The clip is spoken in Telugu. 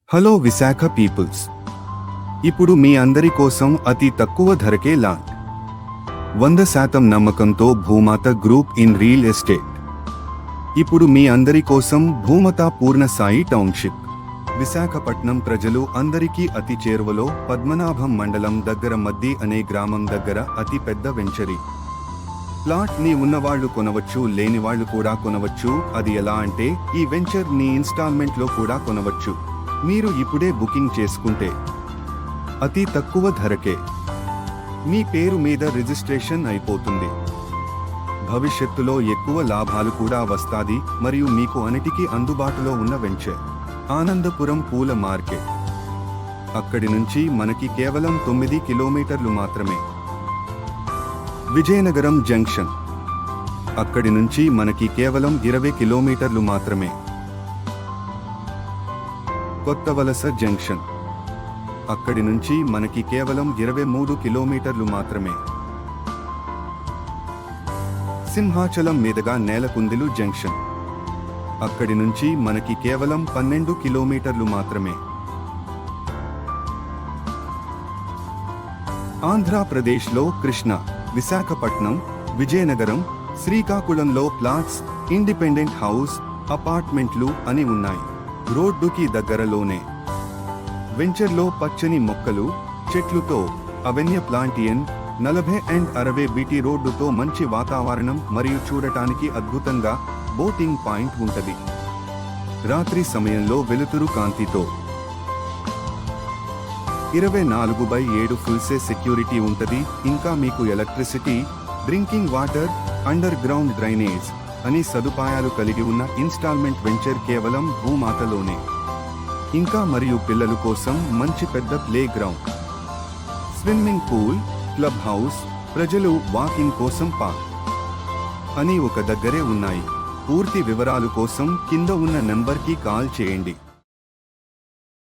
హలో విశాఖ పీపుల్స్, ఇప్పుడు మీ అందరి కోసం అతి తక్కువ ధరకే ల్యాండ్, 100% నమ్మకంతో భూమాత గ్రూప్ ఇన్ రియల్ ఎస్టేట్. ఇప్పుడు మీ అందరి కోసం భూమత పూర్ణ సాయి టౌన్షిప్. విశాఖపట్నం ప్రజలు అందరికీ అతి చేరువలో పద్మనాభం మండలం దగ్గర మద్ది అనే గ్రామం దగ్గర అతి పెద్ద వెంచరీ ప్లాట్ ని ఉన్నవాళ్లు కొనవచ్చు, లేనివాళ్లు కూడా కొనవచ్చు. అది ఎలా అంటే ఈ వెంచర్ ని ఇన్స్టాల్మెంట్ లో కూడా కొనవచ్చు. మీరు ఇప్పుడే బుకింగ్ చేసుకుంటే అతి తక్కువ ధరకే మీ పేరు మీద రిజిస్ట్రేషన్ అయిపోతుంది. భవిష్యత్తులో ఎక్కువ లాభాలు కూడా వస్తాది. మరియు మీకు అన్నిటికీ అందుబాటులో ఉన్న వెంచర్ ఆనందపురం పూల మార్కెట్. అక్కడి నుంచి మనకి కేవలం 9 కిలోమీటర్లు మాత్రమే. విజయనగరం జంక్షన్, అక్కడి నుంచి మనకి కేవలం 20 కిలోమీటర్లు మాత్రమే. కొత్తవలస జంక్షన్, అక్కడి నుంచి మనకి కేవలం 23 కిలోమీటర్లు మాత్రమే. సింహాచలం మీదుగా నేలకుందిలు జంక్షన్, అక్కడి నుంచి మనకి కేవలం 12 కిలోమీటర్లు మాత్రమే. ఆంధ్రప్రదేశ్లో కృష్ణా, విశాఖపట్నం, విజయనగరం, శ్రీకాకుళంలో ప్లాట్స్, ఇండిపెండెంట్ హౌస్, అపార్ట్మెంట్లు అని ఉన్నాయి. రోడ్డుకి దగ్గరలోనే వెంచర్లో పచ్చని మొక్కలు, చెట్లుతో అవెన్య ప్లాంటియన్ 40 అండ్ 60 బీటీ రోడ్డుతో మంచి వాతావరణం మరియు చూడటానికి అద్భుతంగా బోటింగ్ పాయింట్ ఉంటది. రాత్రి సమయంలో వెలుతురు కాంతితో 24/7 ఫుల్సే సెక్యూరిటీ ఉంటది. ఇంకా మీకు electricity, drinking water, under ground drainage అని సదుపాయాలు కలిగి ఉన్న ఇన్స్టాల్మెంట్ వెంచర్ కేవలం భూమాతలోనే. ఇంకా మరియు పిల్లల కోసం మంచి పెద్ద play ground, swimming pool, club house, ప్రజలు వాకింగ్ కోసం పార్క్ అని ఒక దగ్గరే ఉన్నాయి. పూర్తి వివరాలు కోసం కింద ఉన్న నంబర్కి కాల్ చేయండి.